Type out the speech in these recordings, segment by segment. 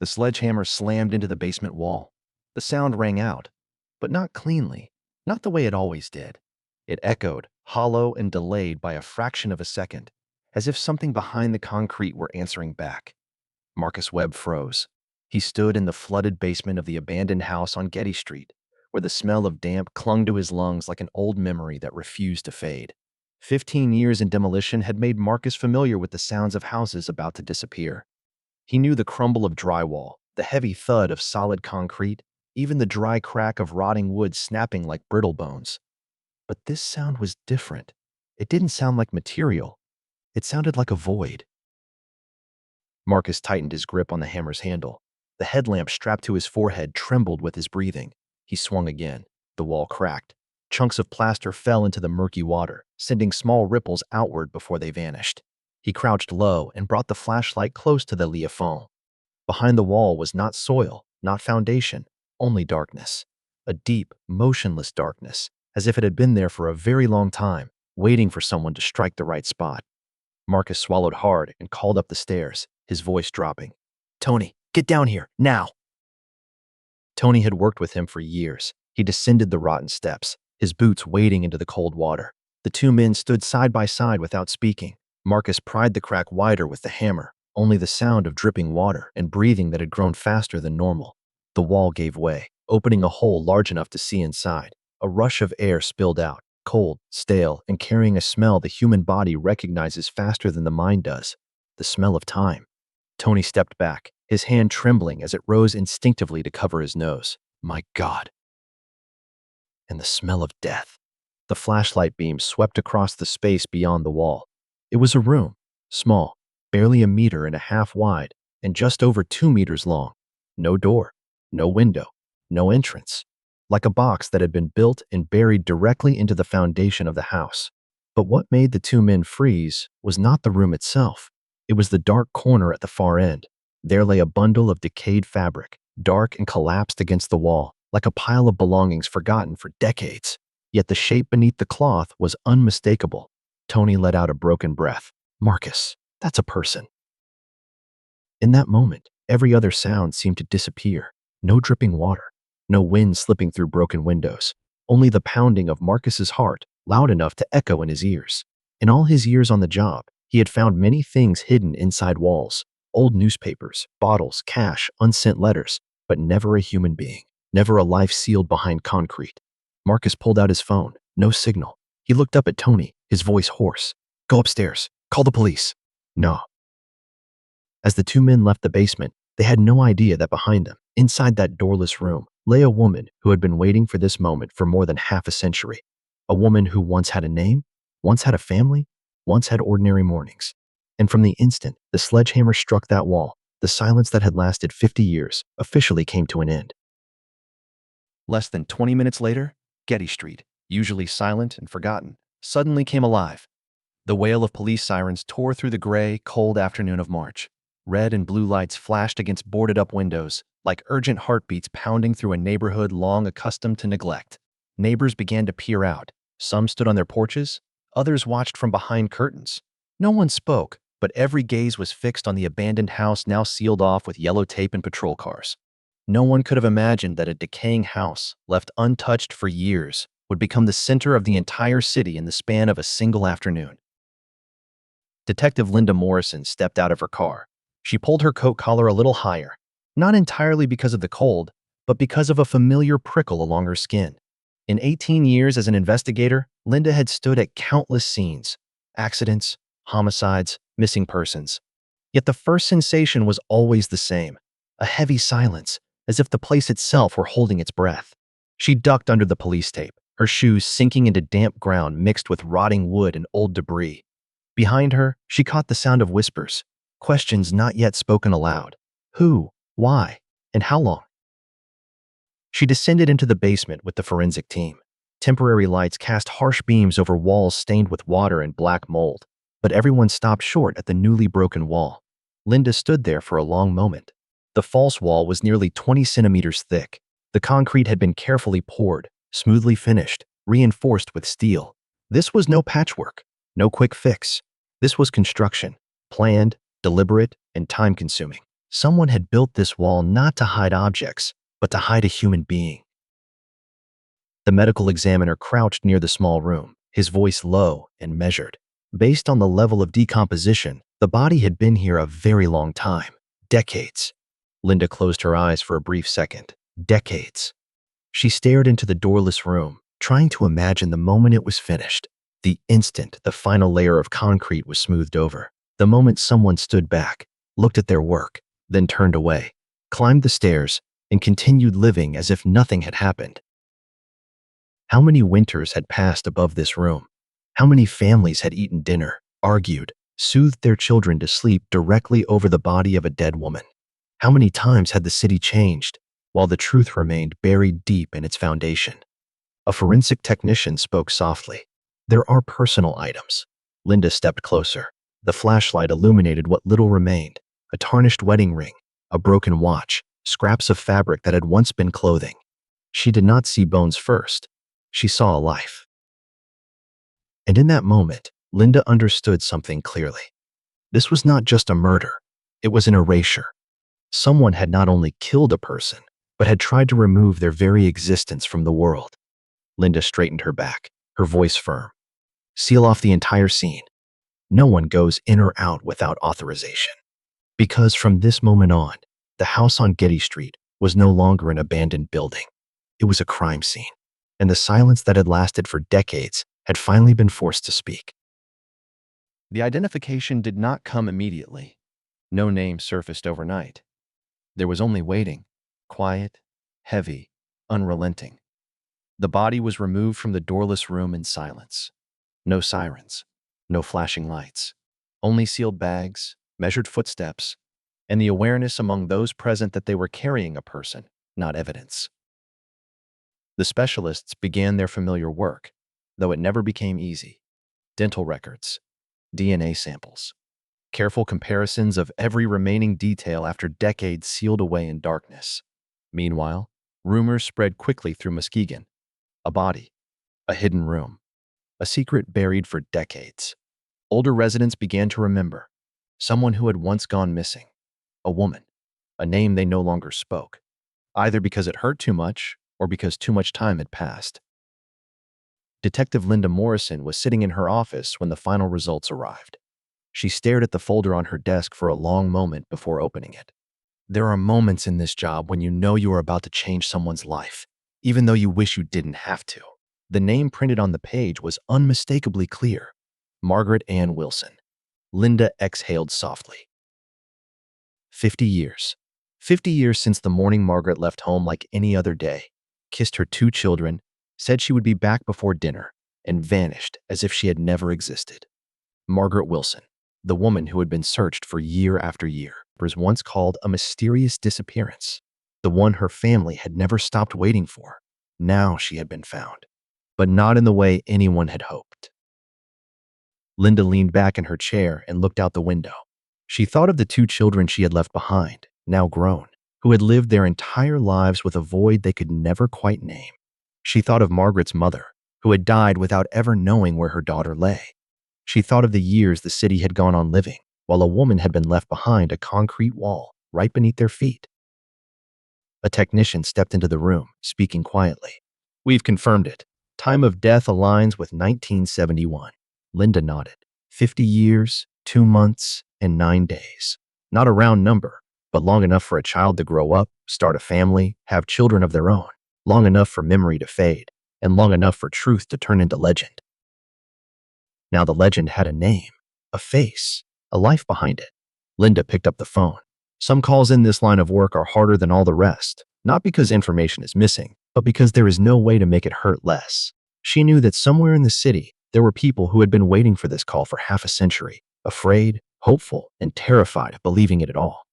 The sledgehammer slammed into the basement wall. The sound rang out, but not cleanly, not the way it always did. It echoed, hollow and delayed by a fraction of a second, as if something behind the concrete were answering back. Marcus Webb froze. He stood in the flooded basement of the abandoned house on Getty Street, where the smell of damp clung to his lungs like an old memory that refused to fade. 15 years in demolition had made Marcus familiar with the sounds of houses about to disappear. He knew the crumble of drywall, the heavy thud of solid concrete, even the dry crack of rotting wood snapping like brittle bones. But this sound was different. It didn't sound like material. It sounded like a void. Marcus tightened his grip on the hammer's handle. The headlamp strapped to his forehead trembled with his breathing. He swung again. The wall cracked. Chunks of plaster fell into the murky water, sending small ripples outward before they vanished. He crouched low and brought the flashlight close to the liaphone. Behind the wall was not soil, not foundation, only darkness. A deep, motionless darkness, as if it had been there for a very long time, waiting for someone to strike the right spot. Marcus swallowed hard and called up the stairs, his voice dropping. "Tony, get down here, now!" Tony had worked with him for years. He descended the rotten steps, his boots wading into the cold water. The two men stood side by side without speaking. Marcus pried the crack wider with the hammer, only the sound of dripping water and breathing that had grown faster than normal. The wall gave way, opening a hole large enough to see inside. A rush of air spilled out, cold, stale, and carrying a smell the human body recognizes faster than the mind does. The smell of time. Tony stepped back, his hand trembling as it rose instinctively to cover his nose. My God. And the smell of death. The flashlight beam swept across the space beyond the wall. It was a room, small, barely 1.5 meters wide, and just over 2 meters long. No door, no window, no entrance. Like a box that had been built and buried directly into the foundation of the house. But what made the two men freeze was not the room itself. It was the dark corner at the far end. There lay a bundle of decayed fabric, dark and collapsed against the wall, like a pile of belongings forgotten for decades. Yet the shape beneath the cloth was unmistakable. Tony let out a broken breath. Marcus, that's a person. In that moment, every other sound seemed to disappear. No dripping water, no wind slipping through broken windows, only the pounding of Marcus's heart, loud enough to echo in his ears. In all his years on the job, he had found many things hidden inside walls, old newspapers, bottles, cash, unsent letters, but never a human being, never a life sealed behind concrete. Marcus pulled out his phone. No signal. He looked up at Tony, his voice hoarse. Go upstairs. Call the police. No. As the two men left the basement, they had no idea that behind them, inside that doorless room, lay a woman who had been waiting for this moment for more than half a century. A woman who once had a name, once had a family, once had ordinary mornings. And from the instant the sledgehammer struck that wall, the silence that had lasted 50 years officially came to an end. Less than 20 minutes later, Getty Street, usually silent and forgotten, suddenly came alive. The wail of police sirens tore through the gray, cold afternoon of March. Red and blue lights flashed against boarded-up windows, like urgent heartbeats pounding through a neighborhood long accustomed to neglect. Neighbors began to peer out. Some stood on their porches, others watched from behind curtains. No one spoke, but every gaze was fixed on the abandoned house now sealed off with yellow tape and patrol cars. No one could have imagined that a decaying house, left untouched for years, would become the center of the entire city in the span of a single afternoon. Detective Linda Morrison stepped out of her car. She pulled her coat collar a little higher, not entirely because of the cold, but because of a familiar prickle along her skin. In 18 years as an investigator, Linda had stood at countless scenes, accidents, homicides, missing persons. Yet the first sensation was always the same, a heavy silence, as if the place itself were holding its breath. She ducked under the police tape, her shoes sinking into damp ground mixed with rotting wood and old debris. Behind her, she caught the sound of whispers, questions not yet spoken aloud. Who, why, and how long? She descended into the basement with the forensic team. Temporary lights cast harsh beams over walls stained with water and black mold, but everyone stopped short at the newly broken wall. Linda stood there for a long moment. The false wall was nearly 20 centimeters thick. The concrete had been carefully poured, smoothly finished, reinforced with steel. This was no patchwork, no quick fix. This was construction, planned, deliberate, and time-consuming. Someone had built this wall not to hide objects, but to hide a human being. The medical examiner crouched near the small room, his voice low and measured. Based on the level of decomposition, the body had been here a very long time. Decades. Linda closed her eyes for a brief second. Decades. She stared into the doorless room, trying to imagine the moment it was finished. The instant the final layer of concrete was smoothed over. The moment someone stood back, looked at their work, then turned away, climbed the stairs, and continued living as if nothing had happened. How many winters had passed above this room? How many families had eaten dinner, argued, soothed their children to sleep directly over the body of a dead woman? How many times had the city changed, while the truth remained buried deep in its foundation? A forensic technician spoke softly. There are personal items. Linda stepped closer. The flashlight illuminated what little remained: a tarnished wedding ring, a broken watch, scraps of fabric that had once been clothing. She did not see bones first. She saw a life. And in that moment, Linda understood something clearly. This was not just a murder. It was an erasure. Someone had not only killed a person, but had tried to remove their very existence from the world. Linda straightened her back, her voice firm. Seal off the entire scene. No one goes in or out without authorization. Because from this moment on, the house on Getty Street was no longer an abandoned building. It was a crime scene, and the silence that had lasted for decades had finally been forced to speak. The identification did not come immediately. No name surfaced overnight. There was only waiting, quiet, heavy, unrelenting. The body was removed from the doorless room in silence. No sirens, no flashing lights, only sealed bags, measured footsteps, and the awareness among those present that they were carrying a person, not evidence. The specialists began their familiar work, though it never became easy. Dental records, DNA samples, careful comparisons of every remaining detail after decades sealed away in darkness. Meanwhile, rumors spread quickly through Muskegon. A body, a hidden room, a secret buried for decades. Older residents began to remember someone who had once gone missing, a woman, a name they no longer spoke, either because it hurt too much or because too much time had passed. Detective Linda Morrison was sitting in her office when the final results arrived. She stared at the folder on her desk for a long moment before opening it. There are moments in this job when you know you are about to change someone's life, even though you wish you didn't have to. The name printed on the page was unmistakably clear: Margaret Ann Wilson. Linda exhaled softly. 50 years. 50 years since the morning Margaret left home like any other day, kissed her 2 children, said she would be back before dinner, and vanished as if she had never existed. Margaret Wilson, the woman who had been searched for year after year, was once called a mysterious disappearance, the one her family had never stopped waiting for. Now she had been found, but not in the way anyone had hoped. Linda leaned back in her chair and looked out the window. She thought of the 2 children she had left behind, now grown, who had lived their entire lives with a void they could never quite name. She thought of Margaret's mother, who had died without ever knowing where her daughter lay. She thought of the years the city had gone on living, while a woman had been left behind a concrete wall right beneath their feet. A technician stepped into the room, speaking quietly. "We've confirmed it. Time of death aligns with 1971. Linda nodded. 50 years, 2 months, and 9 days. Not a round number, but long enough for a child to grow up, start a family, have children of their own. Long enough for memory to fade, and long enough for truth to turn into legend." Now the legend had a name, a face, a life behind it. Linda picked up the phone. Some calls in this line of work are harder than all the rest, not because information is missing, but because there is no way to make it hurt less. She knew that somewhere in the city, there were people who had been waiting for this call for half a century, afraid, hopeful, and terrified of believing it at all.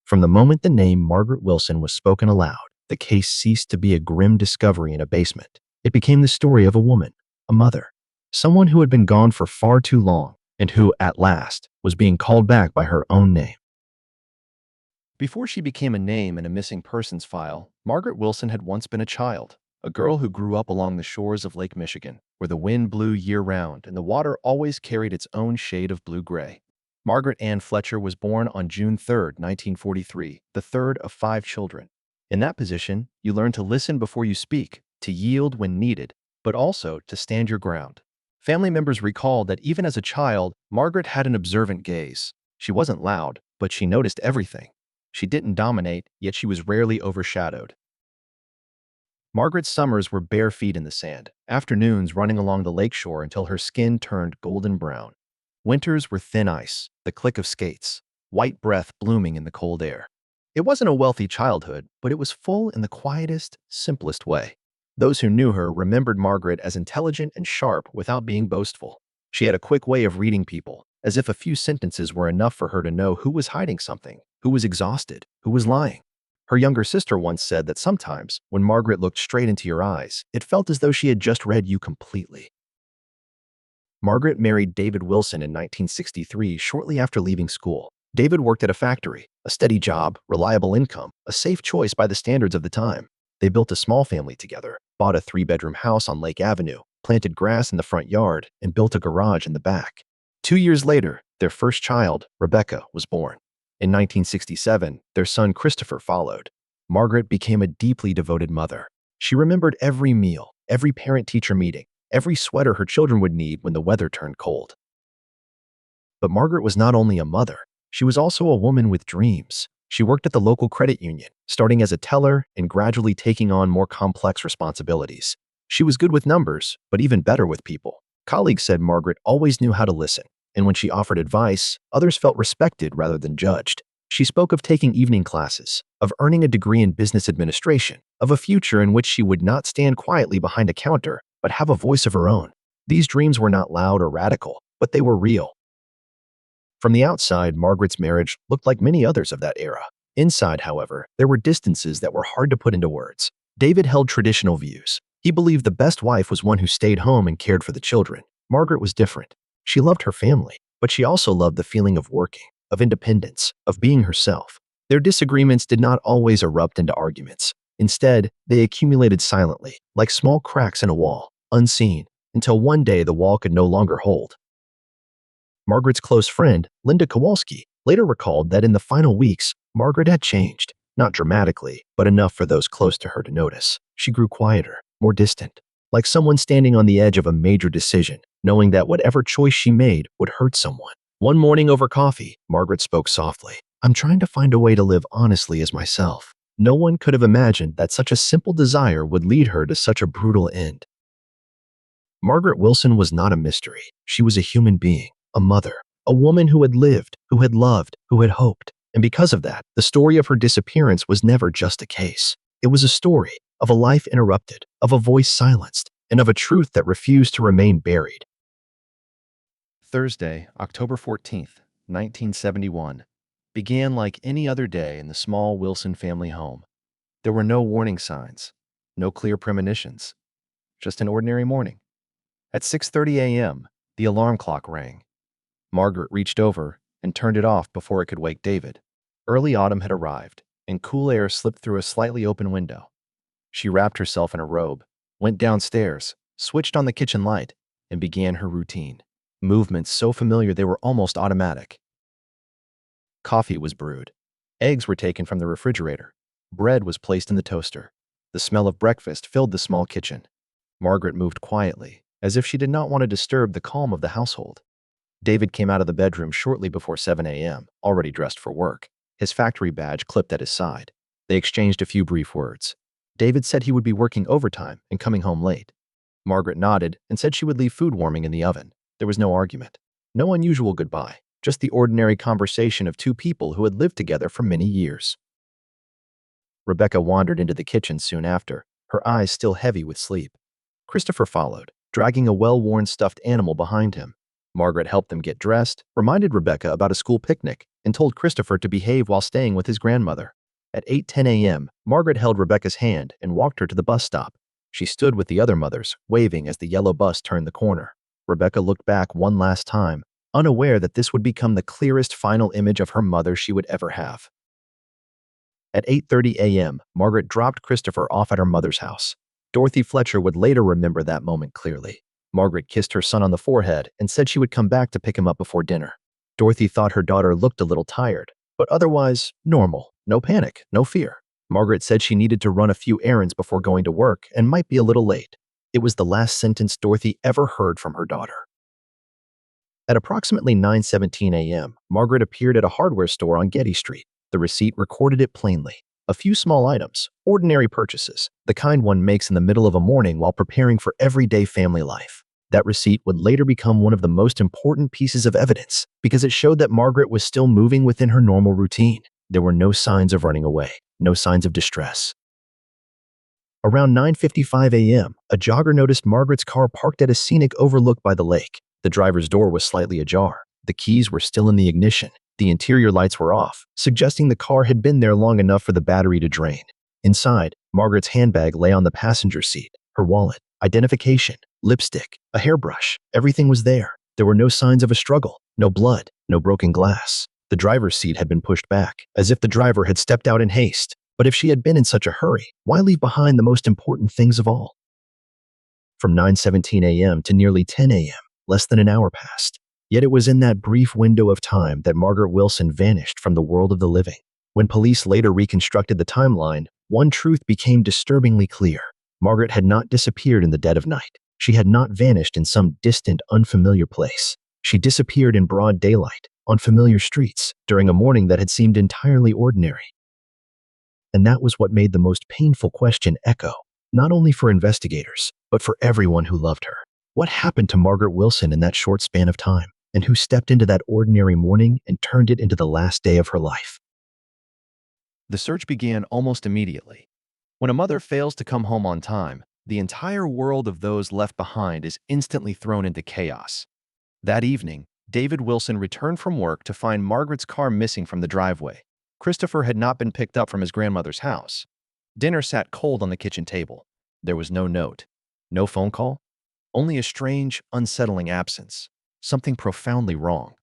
From the moment the name Margaret Wilson was spoken aloud, the case ceased to be a grim discovery in a basement. It became the story of a woman, a mother, someone who had been gone for far too long and who, at last, was being called back by her own name. Before she became a name in a missing persons file, Margaret Wilson had once been a child, a girl who grew up along the shores of Lake Michigan, where the wind blew year-round and the water always carried its own shade of blue-gray. Margaret Ann Fletcher was born on June 3rd, 1943, the third of 5 children. In that position, you learn to listen before you speak, to yield when needed, but also to stand your ground. Family members recall that even as a child, Margaret had an observant gaze. She wasn't loud, but she noticed everything. She didn't dominate, yet she was rarely overshadowed. Margaret's summers were bare feet in the sand, afternoons running along the lakeshore until her skin turned golden brown. Winters were thin ice, the click of skates, white breath blooming in the cold air. It wasn't a wealthy childhood, but it was full in the quietest, simplest way. Those who knew her remembered Margaret as intelligent and sharp without being boastful. She had a quick way of reading people, as if a few sentences were enough for her to know who was hiding something, who was exhausted, who was lying. Her younger sister once said that sometimes, when Margaret looked straight into your eyes, it felt as though she had just read you completely. Margaret married David Wilson in 1963, shortly after leaving school. David worked at a factory, a steady job, reliable income, a safe choice by the standards of the time. They built a small family together, bought a 3-bedroom house on Lake Avenue, planted grass in the front yard, and built a garage in the back. 2 years later, their first child, Rebecca, was born. In 1967, their son Christopher followed. Margaret became a deeply devoted mother. She remembered every meal, every parent-teacher meeting, every sweater her children would need when the weather turned cold. But Margaret was not only a mother, she was also a woman with dreams. She worked at the local credit union, starting as a teller and gradually taking on more complex responsibilities. She was good with numbers, but even better with people. Colleagues said Margaret always knew how to listen, and when she offered advice, others felt respected rather than judged. She spoke of taking evening classes, of earning a degree in business administration, of a future in which she would not stand quietly behind a counter, but have a voice of her own. These dreams were not loud or radical, but they were real. From the outside, Margaret's marriage looked like many others of that era. Inside, however, there were distances that were hard to put into words. David held traditional views. He believed the best wife was one who stayed home and cared for the children. Margaret was different. She loved her family, but she also loved the feeling of working, of independence, of being herself. Their disagreements did not always erupt into arguments. Instead, they accumulated silently, like small cracks in a wall, unseen, until one day the wall could no longer hold. Margaret's close friend, Linda Kowalski, later recalled that in the final weeks, Margaret had changed, not dramatically, but enough for those close to her to notice. She grew quieter, more distant, like someone standing on the edge of a major decision, knowing that whatever choice she made would hurt someone. One morning over coffee, Margaret spoke softly. "I'm trying to find a way to live honestly as myself." No one could have imagined that such a simple desire would lead her to such a brutal end. Margaret Wilson was not a mystery. She was a human being. A mother, a woman who had lived, who had loved, who had hoped. And because of that, the story of her disappearance was never just a case. It was a story of a life interrupted, of a voice silenced, and of a truth that refused to remain buried. Thursday, October 14th, 1971, began like any other day in the small Wilson family home. There were no warning signs, no clear premonitions, just an ordinary morning. At 6:30 a.m., the alarm clock rang. Margaret reached over and turned it off before it could wake David. Early autumn had arrived, and cool air slipped through a slightly open window. She wrapped herself in a robe, went downstairs, switched on the kitchen light, and began her routine. Movements so familiar they were almost automatic. Coffee was brewed. Eggs were taken from the refrigerator. Bread was placed in the toaster. The smell of breakfast filled the small kitchen. Margaret moved quietly, as if she did not want to disturb the calm of the household. David came out of the bedroom shortly before 7 a.m., already dressed for work, his factory badge clipped at his side. They exchanged a few brief words. David said he would be working overtime and coming home late. Margaret nodded and said she would leave food warming in the oven. There was no argument, no unusual goodbye, just the ordinary conversation of two people who had lived together for many years. Rebecca wandered into the kitchen soon after, her eyes still heavy with sleep. Christopher followed, dragging a well-worn stuffed animal behind him. Margaret helped them get dressed, reminded Rebecca about a school picnic, and told Christopher to behave while staying with his grandmother. At 8:10 a.m., Margaret held Rebecca's hand and walked her to the bus stop. She stood with the other mothers, waving as the yellow bus turned the corner. Rebecca looked back one last time, unaware that this would become the clearest final image of her mother she would ever have. At 8:30 a.m., Margaret dropped Christopher off at her mother's house. Dorothy Fletcher would later remember that moment clearly. Margaret kissed her son on the forehead and said she would come back to pick him up before dinner. Dorothy thought her daughter looked a little tired, but otherwise normal. No panic, no fear. Margaret said she needed to run a few errands before going to work and might be a little late. It was the last sentence Dorothy ever heard from her daughter. At approximately 9:17 a.m., Margaret appeared at a hardware store on Getty Street. The receipt recorded it plainly. A few small items, ordinary purchases, the kind one makes in the middle of a morning while preparing for everyday family life. That receipt would later become one of the most important pieces of evidence because it showed that Margaret was still moving within her normal routine. There were no signs of running away, no signs of distress. Around 9:55 a.m., a jogger noticed Margaret's car parked at a scenic overlook by the lake. The driver's door was slightly ajar. The keys were still in the ignition. The interior lights were off, suggesting the car had been there long enough for the battery to drain. Inside, Margaret's handbag lay on the passenger seat. Her wallet, identification, lipstick, a hairbrush, everything was there. There were no signs of a struggle, no blood, no broken glass. The driver's seat had been pushed back, as if the driver had stepped out in haste. But if she had been in such a hurry, why leave behind the most important things of all? From 9:17 a.m. to nearly 10 a.m., less than an hour passed. Yet it was in that brief window of time that Margaret Wilson vanished from the world of the living. When police later reconstructed the timeline, one truth became disturbingly clear. Margaret had not disappeared in the dead of night. She had not vanished in some distant, unfamiliar place. She disappeared in broad daylight, on familiar streets, during a morning that had seemed entirely ordinary. And that was what made the most painful question echo, not only for investigators, but for everyone who loved her. What happened to Margaret Wilson in that short span of time? And who stepped into that ordinary morning and turned it into the last day of her life? The search began almost immediately. When a mother fails to come home on time, the entire world of those left behind is instantly thrown into chaos. That evening, David Wilson returned from work to find Margaret's car missing from the driveway. Christopher had not been picked up from his grandmother's house. Dinner sat cold on the kitchen table. There was no note, no phone call, only a strange, unsettling absence. Something profoundly wrong.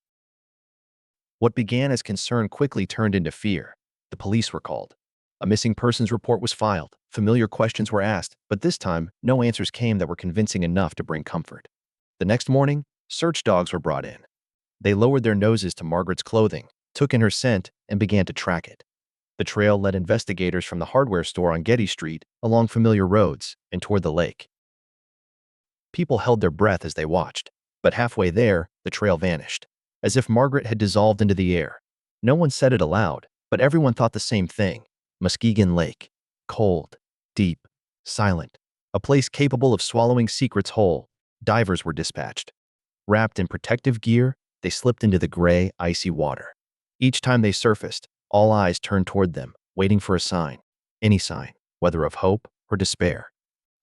What began as concern quickly turned into fear. The police were called. A missing persons report was filed. Familiar questions were asked, but this time, no answers came that were convincing enough to bring comfort. The next morning, search dogs were brought in. They lowered their noses to Margaret's clothing, took in her scent, and began to track it. The trail led investigators from the hardware store on Getty Street along familiar roads and toward the lake. People held their breath as they watched. But halfway there, the trail vanished, as if Margaret had dissolved into the air. No one said it aloud, but everyone thought the same thing. Muskegon Lake. Cold, deep, silent. A place capable of swallowing secrets whole. Divers were dispatched. Wrapped in protective gear, they slipped into the gray, icy water. Each time they surfaced, all eyes turned toward them, waiting for a sign. Any sign, whether of hope or despair.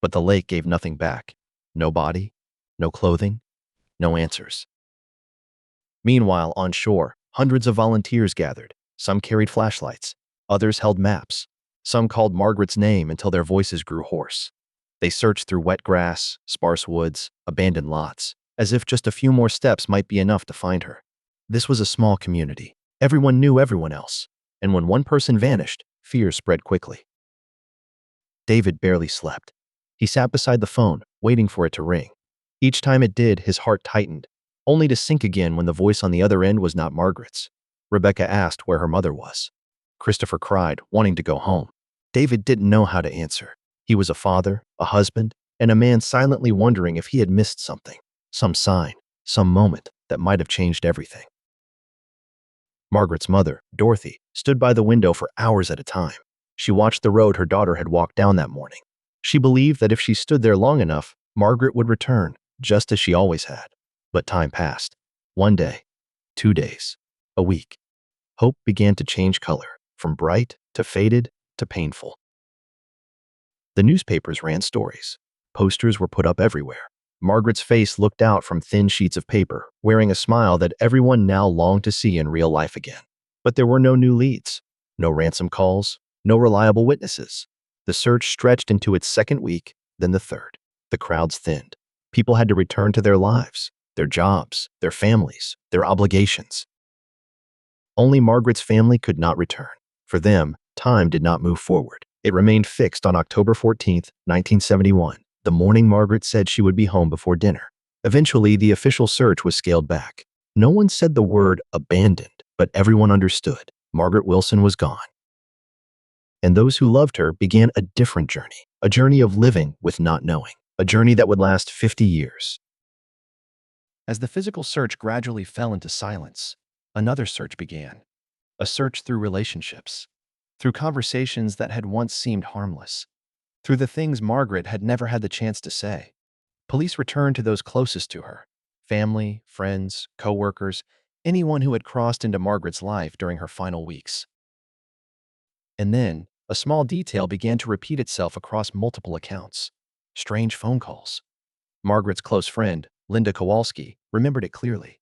But the lake gave nothing back. No body, no clothing, no answers. Meanwhile, on shore, hundreds of volunteers gathered. Some carried flashlights. Others held maps. Some called Margaret's name until their voices grew hoarse. They searched through wet grass, sparse woods, abandoned lots, as if just a few more steps might be enough to find her. This was a small community. Everyone knew everyone else. And when one person vanished, fear spread quickly. David barely slept. He sat beside the phone, waiting for it to ring. Each time it did, his heart tightened, only to sink again when the voice on the other end was not Margaret's. Rebecca asked where her mother was. Christopher cried, wanting to go home. David didn't know how to answer. He was a father, a husband, and a man silently wondering if he had missed something, some sign, some moment that might have changed everything. Margaret's mother, Dorothy, stood by the window for hours at a time. She watched the road her daughter had walked down that morning. She believed that if she stood there long enough, Margaret would return, just as she always had. But time passed. 1 day, 2 days, a week. Hope began to change color, from bright to faded to painful. The newspapers ran stories. Posters were put up everywhere. Margaret's face looked out from thin sheets of paper, wearing a smile that everyone now longed to see in real life again. But there were no new leads, no ransom calls, no reliable witnesses. The search stretched into its second week, then the third. The crowds thinned. People had to return to their lives, their jobs, their families, their obligations. Only Margaret's family could not return. For them, time did not move forward. It remained fixed on October 14, 1971, the morning Margaret said she would be home before dinner. Eventually, the official search was scaled back. No one said the word abandoned, but everyone understood. Margaret Wilson was gone. And those who loved her began a different journey, a journey of living with not knowing, a journey that would last 50 years. As the physical search gradually fell into silence, another search began, a search through relationships, through conversations that had once seemed harmless, through the things Margaret had never had the chance to say. Police returned to those closest to her, family, friends, co-workers, anyone who had crossed into Margaret's life during her final weeks. And then, a small detail began to repeat itself across multiple accounts. Strange phone calls. Margaret's close friend, Linda Kowalski, remembered it clearly.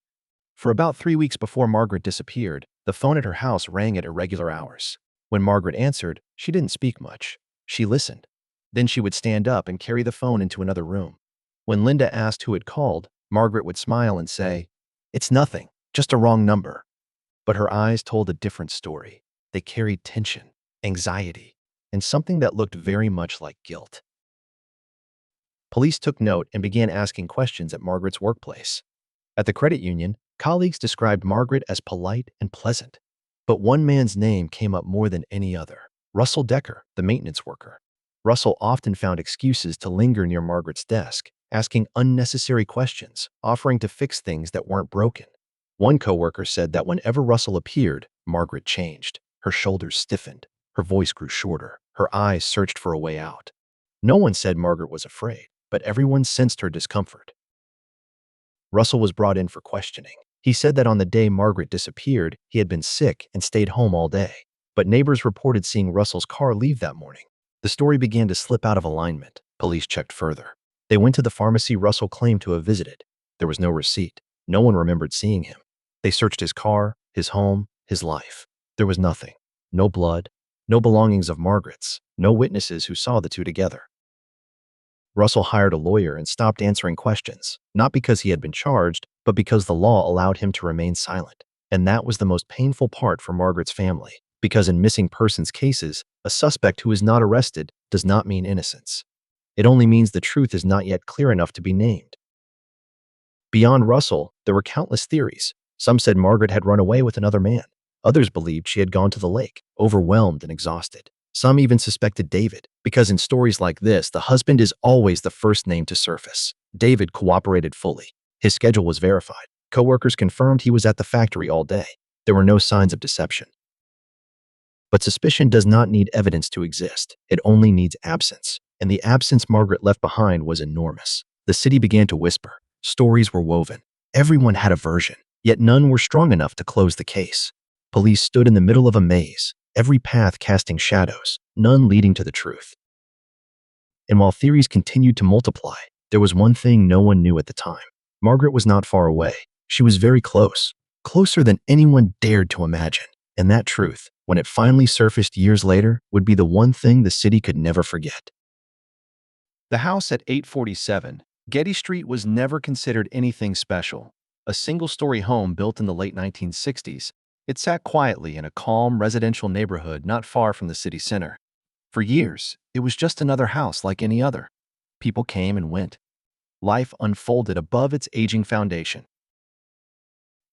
For about 3 weeks before Margaret disappeared, the phone at her house rang at irregular hours. When Margaret answered, she didn't speak much. She listened. Then she would stand up and carry the phone into another room. When Linda asked who had called, Margaret would smile and say, "It's nothing, just a wrong number." But her eyes told a different story. They carried tension, anxiety, and something that looked very much like guilt. Police took note and began asking questions at Margaret's workplace. At the credit union, colleagues described Margaret as polite and pleasant. But one man's name came up more than any other: Russell Decker, the maintenance worker. Russell often found excuses to linger near Margaret's desk, asking unnecessary questions, offering to fix things that weren't broken. One coworker said that whenever Russell appeared, Margaret changed. Her shoulders stiffened, her voice grew shorter, her eyes searched for a way out. No one said Margaret was afraid, but everyone sensed her discomfort. Russell was brought in for questioning. He said that on the day Margaret disappeared, he had been sick and stayed home all day. But neighbors reported seeing Russell's car leave that morning. The story began to slip out of alignment. Police checked further. They went to the pharmacy Russell claimed to have visited. There was no receipt. No one remembered seeing him. They searched his car, his home, his life. There was nothing. No blood, no belongings of Margaret's, no witnesses who saw the two together. Russell hired a lawyer and stopped answering questions, not because he had been charged, but because the law allowed him to remain silent. And that was the most painful part for Margaret's family, because in missing persons cases, a suspect who is not arrested does not mean innocence. It only means the truth is not yet clear enough to be named. Beyond Russell, there were countless theories. Some said Margaret had run away with another man. Others believed she had gone to the lake, overwhelmed and exhausted. Some even suspected David, because in stories like this, the husband is always the first name to surface. David cooperated fully. His schedule was verified. Coworkers confirmed he was at the factory all day. There were no signs of deception. But suspicion does not need evidence to exist. It only needs absence. And the absence Margaret left behind was enormous. The city began to whisper. Stories were woven. Everyone had a version, yet none were strong enough to close the case. Police stood in the middle of a maze, every path casting shadows, none leading to the truth. And while theories continued to multiply, there was one thing no one knew at the time. Margaret was not far away. She was very close, closer than anyone dared to imagine. And that truth, when it finally surfaced years later, would be the one thing the city could never forget. The house at 847 Getty Street was never considered anything special. A single-story home built in the late 1960s, it sat quietly in a calm residential neighborhood not far from the city center. For years, it was just another house like any other. People came and went. Life unfolded above its aging foundation.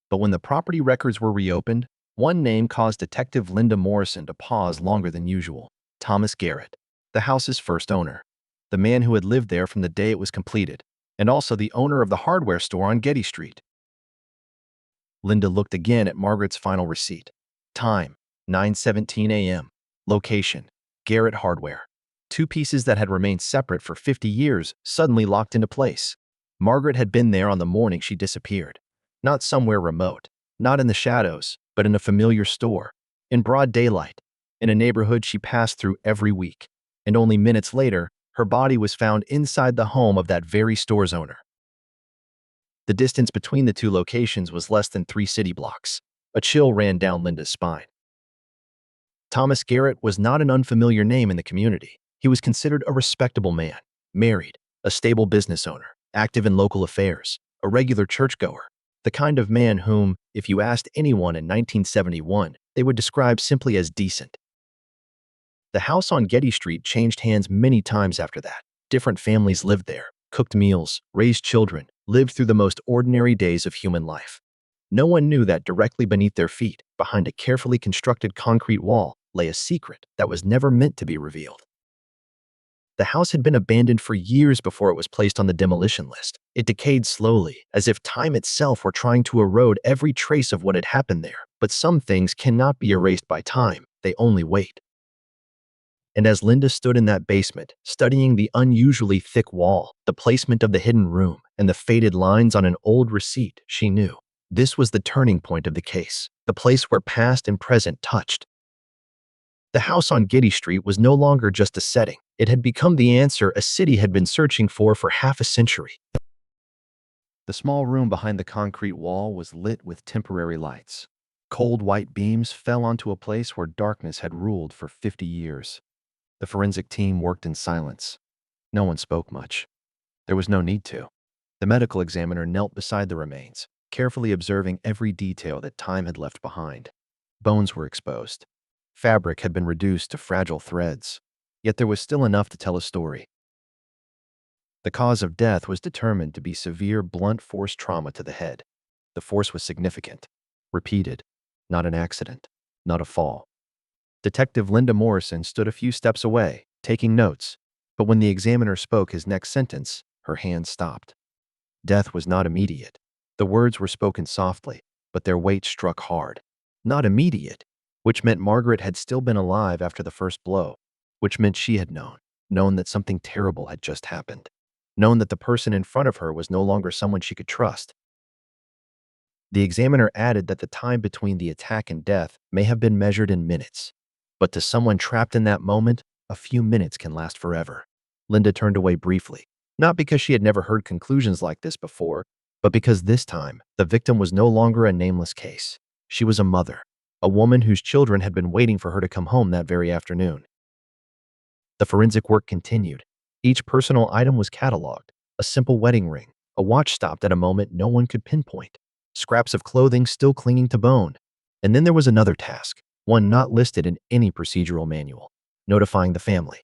But when the property records were reopened, one name caused Detective Linda Morrison to pause longer than usual: Thomas Garrett, the house's first owner, the man who had lived there from the day it was completed, and also the owner of the hardware store on Getty Street. Linda looked again at Margaret's final receipt. Time, 9:17 a.m. Location, Garrett Hardware. Two pieces that had remained separate for 50 years suddenly locked into place. Margaret had been there on the morning she disappeared. Not somewhere remote, not in the shadows, but in a familiar store, in broad daylight, in a neighborhood she passed through every week. And only minutes later, her body was found inside the home of that very store's owner. The distance between the two locations was less than 3 city blocks. A chill ran down Linda's spine. Thomas Garrett was not an unfamiliar name in the community. He was considered a respectable man, married, a stable business owner, active in local affairs, a regular churchgoer, the kind of man whom, if you asked anyone in 1971, they would describe simply as decent. The house on Getty Street changed hands many times after that. Different families lived there, cooked meals, raised children, lived through the most ordinary days of human life. No one knew that directly beneath their feet, behind a carefully constructed concrete wall, lay a secret that was never meant to be revealed. The house had been abandoned for years before it was placed on the demolition list. It decayed slowly, as if time itself were trying to erode every trace of what had happened there. But some things cannot be erased by time, they only wait. And as Linda stood in that basement, studying the unusually thick wall, the placement of the hidden room, and the faded lines on an old receipt, she knew this was the turning point of the case, the place where past and present touched. The house on Getty Street was no longer just a setting. It had become the answer a city had been searching for half a century. The small room behind the concrete wall was lit with temporary lights. Cold white beams fell onto a place where darkness had ruled for 50 years. The forensic team worked in silence. No one spoke much. There was no need to. The medical examiner knelt beside the remains, carefully observing every detail that time had left behind. Bones were exposed. Fabric had been reduced to fragile threads. Yet there was still enough to tell a story. The cause of death was determined to be severe blunt force trauma to the head. The force was significant, repeated, not an accident, not a fall. Detective Linda Morrison stood a few steps away, taking notes, but when the examiner spoke his next sentence, her hand stopped. Death was not immediate. The words were spoken softly, but their weight struck hard. Not immediate, which meant Margaret had still been alive after the first blow, which meant she had known that something terrible had just happened, known that the person in front of her was no longer someone she could trust. The examiner added that the time between the attack and death may have been measured in minutes, but to someone trapped in that moment, a few minutes can last forever. Linda turned away briefly, not because she had never heard conclusions like this before, but because this time, the victim was no longer a nameless case. She was a mother, a woman whose children had been waiting for her to come home that very afternoon. The forensic work continued. Each personal item was cataloged, a simple wedding ring, a watch stopped at a moment no one could pinpoint, scraps of clothing still clinging to bone. And then there was another task, one not listed in any procedural manual, notifying the family.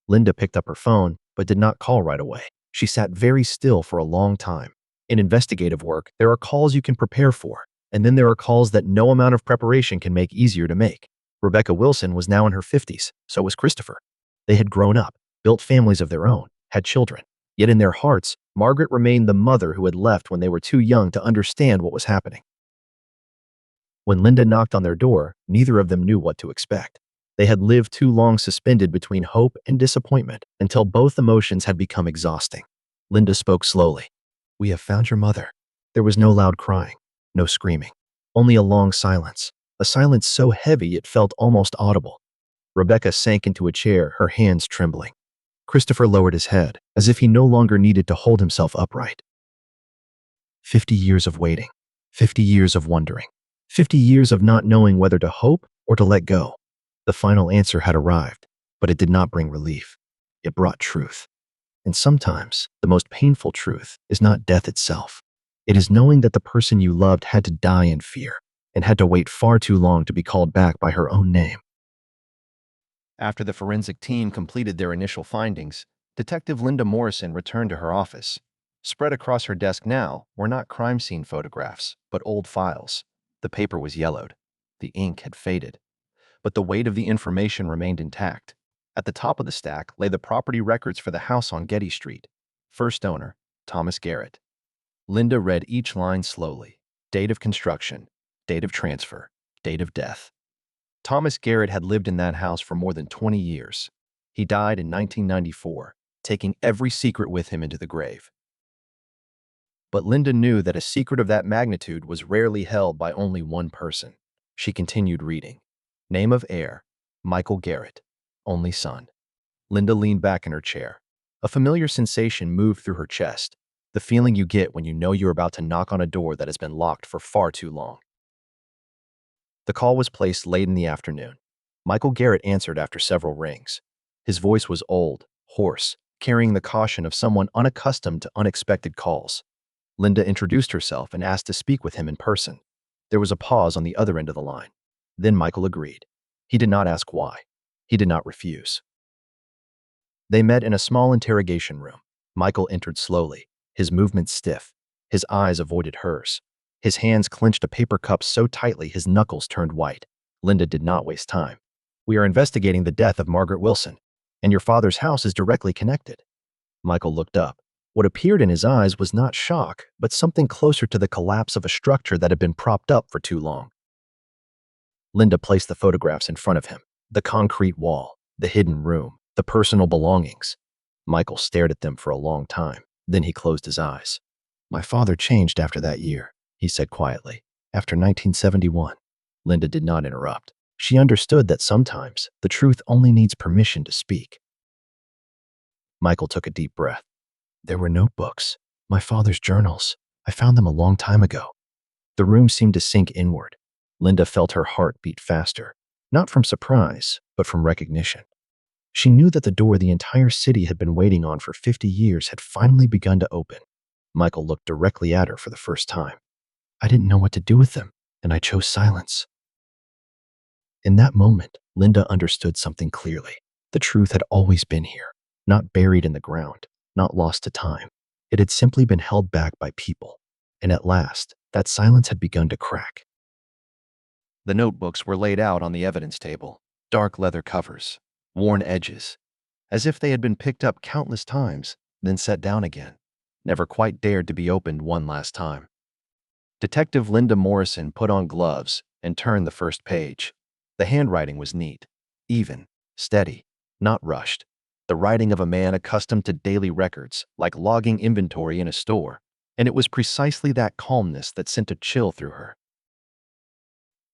Linda picked up her phone, but did not call right away. She sat very still for a long time. In investigative work, there are calls you can prepare for, and then there are calls that no amount of preparation can make easier to make. Rebecca Wilson was now in her 50s, so was Christopher. They had grown up, built families of their own, had children. Yet in their hearts, Margaret remained the mother who had left when they were too young to understand what was happening. When Linda knocked on their door, neither of them knew what to expect. They had lived too long suspended between hope and disappointment until both emotions had become exhausting. Linda spoke slowly. "We have found your mother." There was no loud crying, no screaming, only a long silence, a silence so heavy it felt almost audible. Rebecca sank into a chair, her hands trembling. Christopher lowered his head, as if he no longer needed to hold himself upright. 50 years of waiting, 50 years of wondering, 50 years of not knowing whether to hope or to let go. The final answer had arrived, but it did not bring relief. It brought truth. And sometimes, the most painful truth is not death itself. It is knowing that the person you loved had to die in fear and had to wait far too long to be called back by her own name. After the forensic team completed their initial findings, Detective Linda Morrison returned to her office. Spread across her desk now were not crime scene photographs, but old files. The paper was yellowed. The ink had faded. But the weight of the information remained intact. At the top of the stack lay the property records for the house on Getty Street. First owner, Thomas Garrett. Linda read each line slowly. Date of construction, date of transfer, date of death. Thomas Garrett had lived in that house for more than 20 years. He died in 1994, taking every secret with him into the grave. But Linda knew that a secret of that magnitude was rarely held by only one person. She continued reading. Name of heir, Michael Garrett, only son. Linda leaned back in her chair. A familiar sensation moved through her chest, the feeling you get when you know you're about to knock on a door that has been locked for far too long. The call was placed late in the afternoon. Michael Garrett answered after several rings. His voice was old, hoarse, carrying the caution of someone unaccustomed to unexpected calls. Linda introduced herself and asked to speak with him in person. There was a pause on the other end of the line. Then Michael agreed. He did not ask why. He did not refuse. They met in a small interrogation room. Michael entered slowly, his movements stiff. His eyes avoided hers. His hands clenched a paper cup so tightly his knuckles turned white. Linda did not waste time. "We are investigating the death of Margaret Wilson, and your father's house is directly connected." Michael looked up. What appeared in his eyes was not shock, but something closer to the collapse of a structure that had been propped up for too long. Linda placed the photographs in front of him. The concrete wall, the hidden room, the personal belongings. Michael stared at them for a long time. Then he closed his eyes. "My father changed after that year," he said quietly. "After 1971. Linda did not interrupt. She understood that sometimes the truth only needs permission to speak. Michael took a deep breath. "There were notebooks. My father's journals. I found them a long time ago." The room seemed to sink inward. Linda felt her heart beat faster, not from surprise, but from recognition. She knew that the door the entire city had been waiting on for 50 years had finally begun to open. Michael looked directly at her for the first time. "I didn't know what to do with them, and I chose silence." In that moment, Linda understood something clearly. The truth had always been here, not buried in the ground, not lost to time. It had simply been held back by people. And at last, that silence had begun to crack. The notebooks were laid out on the evidence table, dark leather covers, worn edges, as if they had been picked up countless times, then set down again, never quite dared to be opened one last time. Detective Linda Morrison put on gloves and turned the first page. The handwriting was neat, even, steady, not rushed. The writing of a man accustomed to daily records, like logging inventory in a store, and it was precisely that calmness that sent a chill through her.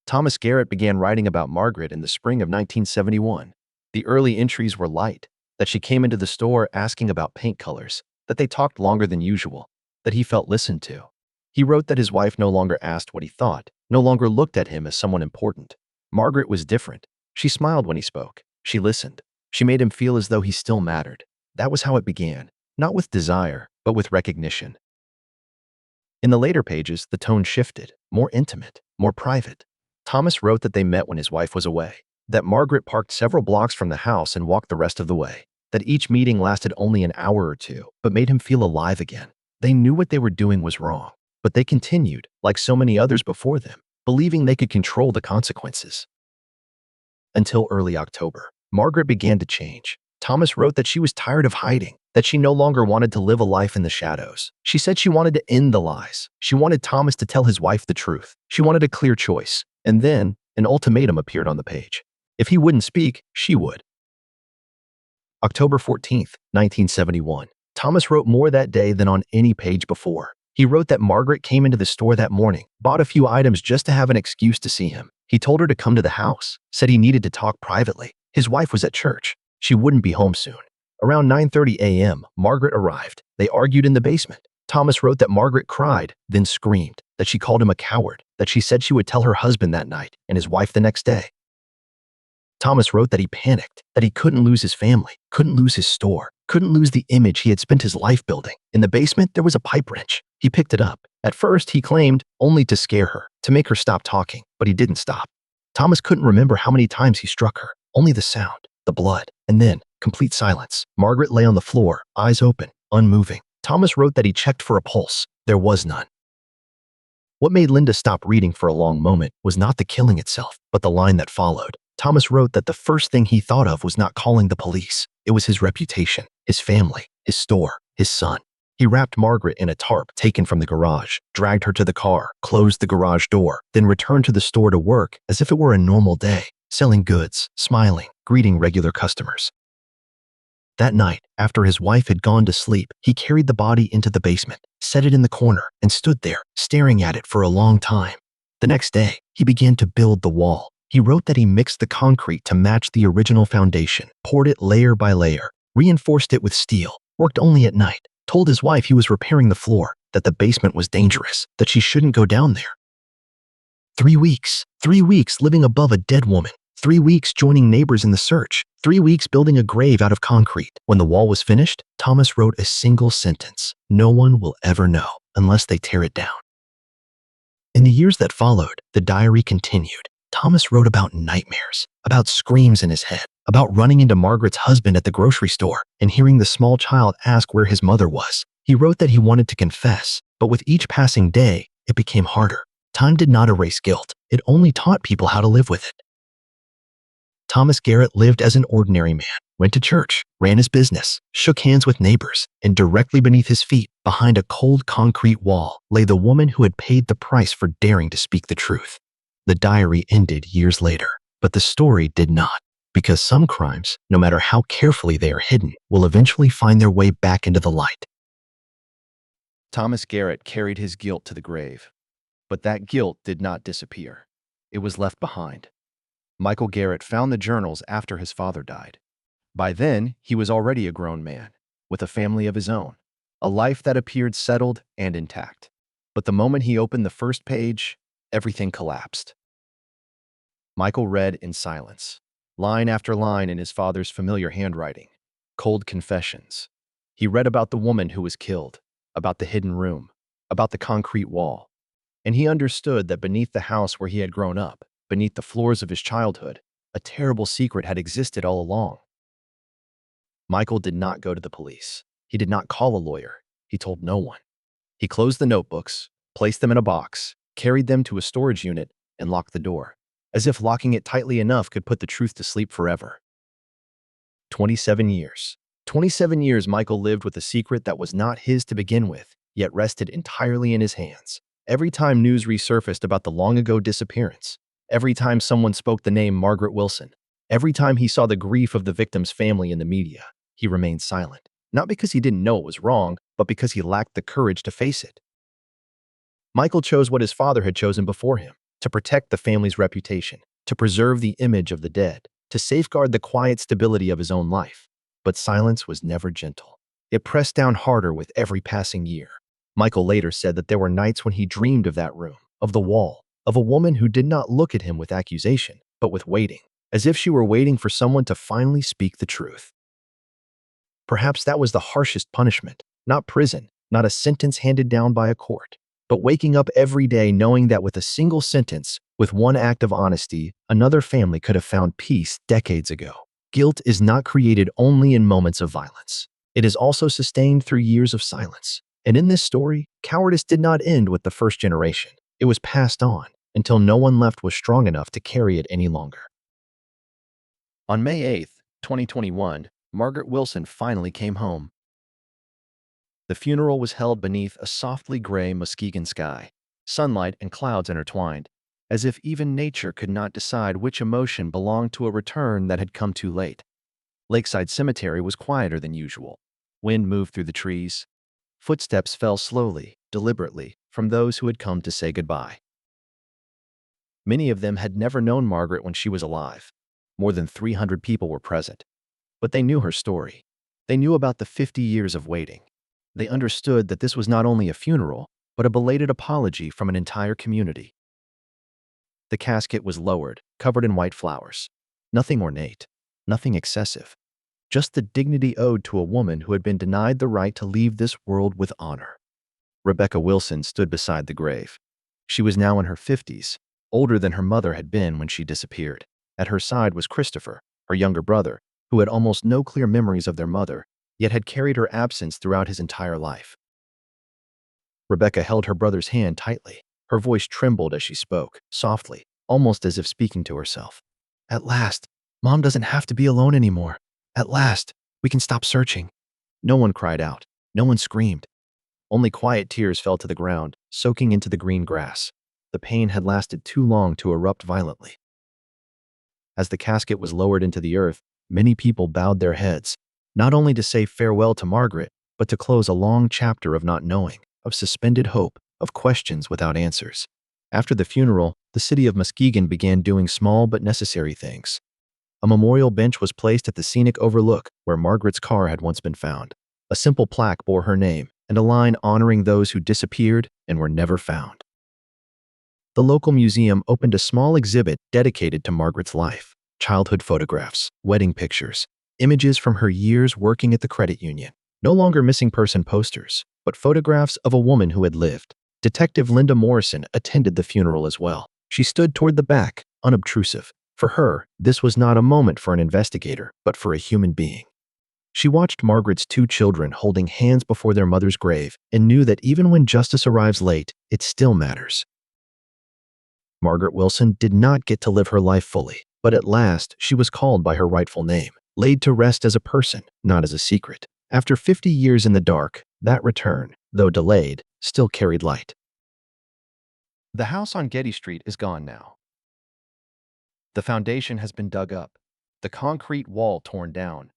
Thomas Garrett began writing about Margaret in the spring of 1971. The early entries were light, that she came into the store asking about paint colors, that they talked longer than usual, that he felt listened to. He wrote that his wife no longer asked what he thought, no longer looked at him as someone important. Margaret was different. She smiled when he spoke. She listened. She made him feel as though he still mattered. That was how it began, not with desire, but with recognition. In the later pages, the tone shifted, more intimate, more private. Thomas wrote that they met when his wife was away, that Margaret parked several blocks from the house and walked the rest of the way, that each meeting lasted only an hour or two, but made him feel alive again. They knew what they were doing was wrong, but they continued, like so many others before them, believing they could control the consequences. Until early October, Margaret began to change. Thomas wrote that she was tired of hiding, that she no longer wanted to live a life in the shadows. She said she wanted to end the lies. She wanted Thomas to tell his wife the truth. She wanted a clear choice. And then, an ultimatum appeared on the page. If he wouldn't speak, she would. October 14th, 1971. Thomas wrote more that day than on any page before. He wrote that Margaret came into the store that morning, bought a few items just to have an excuse to see him. He told her to come to the house, said he needed to talk privately. His wife was at church. She wouldn't be home soon. Around 9:30 a.m., Margaret arrived. They argued in the basement. Thomas wrote that Margaret cried, then screamed, that she called him a coward, that she said she would tell her husband that night and his wife the next day. Thomas wrote that he panicked, that he couldn't lose his family, couldn't lose his store, couldn't lose the image he had spent his life building. In the basement, there was a pipe wrench. He picked it up. At first, he claimed, only to scare her, to make her stop talking, but he didn't stop. Thomas couldn't remember how many times he struck her, only the sound, the blood, and then, complete silence. Margaret lay on the floor, eyes open, unmoving. Thomas wrote that he checked for a pulse. There was none. What made Linda stop reading for a long moment was not the killing itself, but the line that followed. Thomas wrote that the first thing he thought of was not calling the police. It was his reputation, his family, his store, his son. He wrapped Margaret in a tarp taken from the garage, dragged her to the car, closed the garage door, then returned to the store to work as if it were a normal day, selling goods, smiling, greeting regular customers. That night, after his wife had gone to sleep, he carried the body into the basement, set it in the corner, and stood there, staring at it for a long time. The next day, he began to build the wall. He wrote that he mixed the concrete to match the original foundation, poured it layer by layer, reinforced it with steel, worked only at night, told his wife he was repairing the floor, that the basement was dangerous, that she shouldn't go down there. 3 weeks living above a dead woman, 3 weeks joining neighbors in the search, 3 weeks building a grave out of concrete. When the wall was finished, Thomas wrote a single sentence: "No one will ever know unless they tear it down." In the years that followed, the diary continued. Thomas wrote about nightmares, about screams in his head, about running into Margaret's husband at the grocery store and hearing the small child ask where his mother was. He wrote that he wanted to confess, but with each passing day, it became harder. Time did not erase guilt. It only taught people how to live with it. Thomas Garrett lived as an ordinary man, went to church, ran his business, shook hands with neighbors, and directly beneath his feet, behind a cold concrete wall, lay the woman who had paid the price for daring to speak the truth. The diary ended years later, but the story did not, because some crimes, no matter how carefully they are hidden, will eventually find their way back into the light. Thomas Garrett carried his guilt to the grave, but that guilt did not disappear. It was left behind. Michael Garrett found the journals after his father died. By then, he was already a grown man, with a family of his own, a life that appeared settled and intact. But the moment he opened the first page, everything collapsed. Michael read in silence, line after line in his father's familiar handwriting, cold confessions. He read about the woman who was killed, about the hidden room, about the concrete wall, and he understood that beneath the house where he had grown up, beneath the floors of his childhood, a terrible secret had existed all along. Michael did not go to the police. He did not call a lawyer. He told no one. He closed the notebooks, placed them in a box, carried them to a storage unit, and locked the door, as if locking it tightly enough could put the truth to sleep forever. 27 years. 27 years Michael lived with a secret that was not his to begin with, yet rested entirely in his hands. Every time news resurfaced about the long-ago disappearance, every time someone spoke the name Margaret Wilson, every time he saw the grief of the victim's family in the media, he remained silent. Not because he didn't know it was wrong, but because he lacked the courage to face it. Michael chose what his father had chosen before him, to protect the family's reputation, to preserve the image of the dead, to safeguard the quiet stability of his own life. But silence was never gentle. It pressed down harder with every passing year. Michael later said that there were nights when he dreamed of that room, of the wall, of a woman who did not look at him with accusation, but with waiting, as if she were waiting for someone to finally speak the truth. Perhaps that was the harshest punishment, not prison, not a sentence handed down by a court, but waking up every day knowing that with a single sentence, with one act of honesty, another family could have found peace decades ago. Guilt is not created only in moments of violence. It is also sustained through years of silence. And in this story, cowardice did not end with the first generation. It was passed on until no one left was strong enough to carry it any longer. On May 8, 2021, Margaret Wilson finally came home. The funeral was held beneath a softly gray Muskegon sky, sunlight and clouds intertwined, as if even nature could not decide which emotion belonged to a return that had come too late. Lakeside Cemetery was quieter than usual. Wind moved through the trees. Footsteps fell slowly, deliberately, from those who had come to say goodbye. Many of them had never known Margaret when she was alive. More than 300 people were present. But they knew her story. They knew about the 50 years of waiting. They understood that this was not only a funeral, but a belated apology from an entire community. The casket was lowered, covered in white flowers. Nothing ornate, nothing excessive. Just the dignity owed to a woman who had been denied the right to leave this world with honor. Rebecca Wilson stood beside the grave. She was now in her 50s, older than her mother had been when she disappeared. At her side was Christopher, her younger brother, who had almost no clear memories of their mother, yet had carried her absence throughout his entire life. Rebecca held her brother's hand tightly. Her voice trembled as she spoke, softly, almost as if speaking to herself. "At last, Mom doesn't have to be alone anymore. At last, we can stop searching." No one cried out. No one screamed. Only quiet tears fell to the ground, soaking into the green grass. The pain had lasted too long to erupt violently. As the casket was lowered into the earth, many people bowed their heads, not only to say farewell to Margaret, but to close a long chapter of not knowing, of suspended hope, of questions without answers. After the funeral, the city of Muskegon began doing small but necessary things. A memorial bench was placed at the scenic overlook where Margaret's car had once been found. A simple plaque bore her name and a line honoring those who disappeared and were never found. The local museum opened a small exhibit dedicated to Margaret's life. Childhood photographs, wedding pictures, images from her years working at the credit union. No longer missing person posters, but photographs of a woman who had lived. Detective Linda Morrison attended the funeral as well. She stood toward the back, unobtrusive. For her, this was not a moment for an investigator, but for a human being. She watched Margaret's two children holding hands before their mother's grave and knew that even when justice arrives late, it still matters. Margaret Wilson did not get to live her life fully, but at last she was called by her rightful name, laid to rest as a person, not as a secret. After 50 years in the dark, that return, though delayed, still carried light. The house on Getty Street is gone now. The foundation has been dug up, the concrete wall torn down.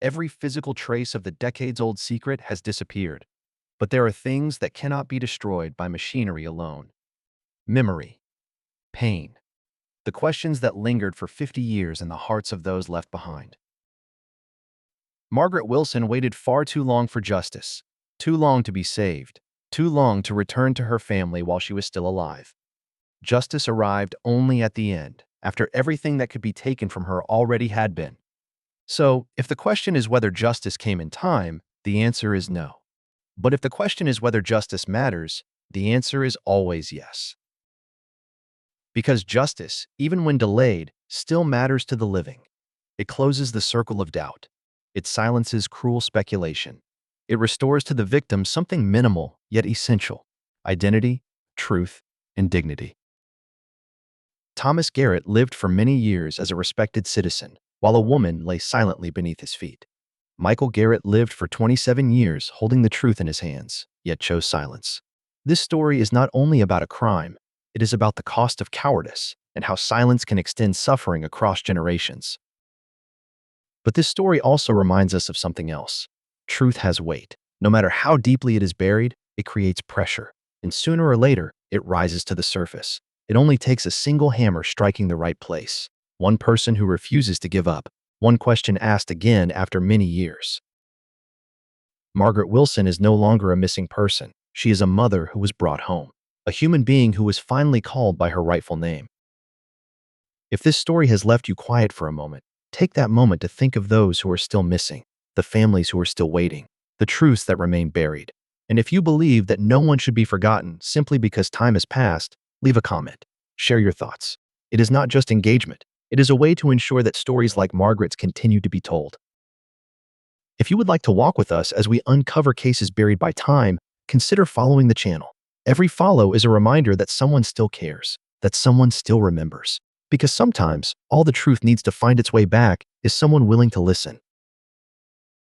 Every physical trace of the decades-old secret has disappeared. But there are things that cannot be destroyed by machinery alone. Memory, pain, the questions that lingered for 50 years in the hearts of those left behind. Margaret Wilson waited far too long for justice, too long to be saved, too long to return to her family while she was still alive. Justice arrived only at the end, after everything that could be taken from her already had been. So, if the question is whether justice came in time, the answer is no. But if the question is whether justice matters, the answer is always yes. Because justice, even when delayed, still matters to the living. It closes the circle of doubt. It silences cruel speculation. It restores to the victim something minimal yet essential: identity, truth, and dignity. Thomas Garrett lived for many years as a respected citizen, while a woman lay silently beneath his feet. Michael Garrett lived for 27 years holding the truth in his hands, yet chose silence. This story is not only about a crime, it is about the cost of cowardice and how silence can extend suffering across generations. But this story also reminds us of something else. Truth has weight. No matter how deeply it is buried, it creates pressure, and sooner or later, it rises to the surface. It only takes a single hammer striking the right place, one person who refuses to give up, one question asked again after many years. Margaret Wilson is no longer a missing person. She is a mother who was brought home, a human being who was finally called by her rightful name. If this story has left you quiet for a moment, take that moment to think of those who are still missing, the families who are still waiting, the truths that remain buried. And if you believe that no one should be forgotten simply because time has passed, leave a comment. Share your thoughts. It is not just engagement. It is a way to ensure that stories like Margaret's continue to be told. If you would like to walk with us as we uncover cases buried by time, consider following the channel. Every follow is a reminder that someone still cares, that someone still remembers. Because sometimes, all the truth needs to find its way back is someone willing to listen.